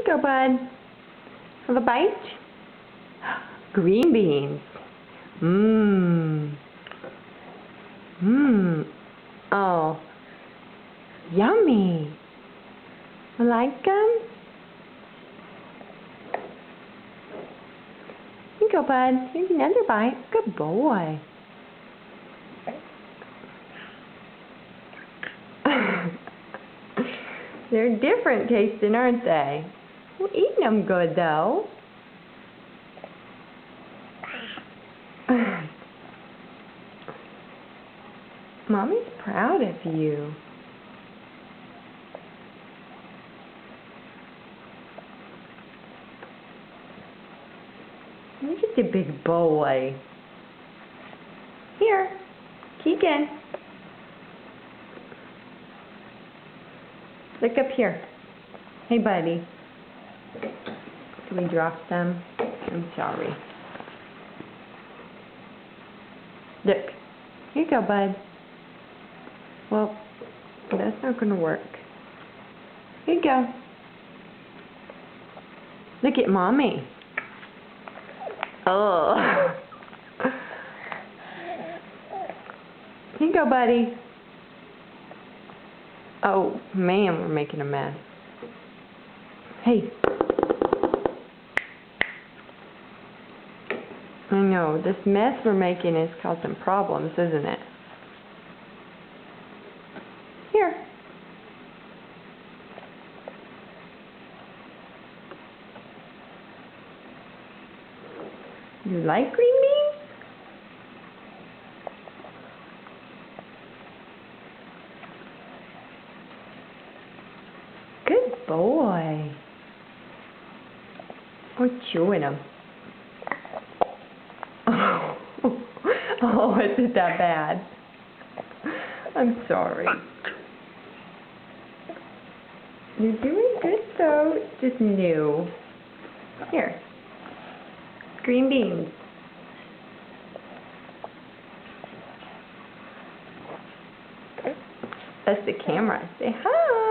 go, bud. Have a bite? Green beans. Mmm. Mmm. Oh. Yummy. You like them? Here you go, bud. Here's another bite. Good boy. They're different tasting, aren't they? We're eating them good, though. Mommy's proud of you. You're just a big boy. Here, Keegan. Look up here. Hey, buddy. Can we drop them? I'm sorry. Look. Here you go, bud. Well, that's not going to work. Here you go. Look at Mommy. Oh. Here you go, buddy. Oh, man, we're making a mess. Hey. I know, this mess we're making is causing problems, isn't it? Here. You like green beans? Good boy. We're chewing them. Oh, is it that bad? I'm sorry. You're doing good, though. It's just new. Here. Green beans. That's the camera. Say hi.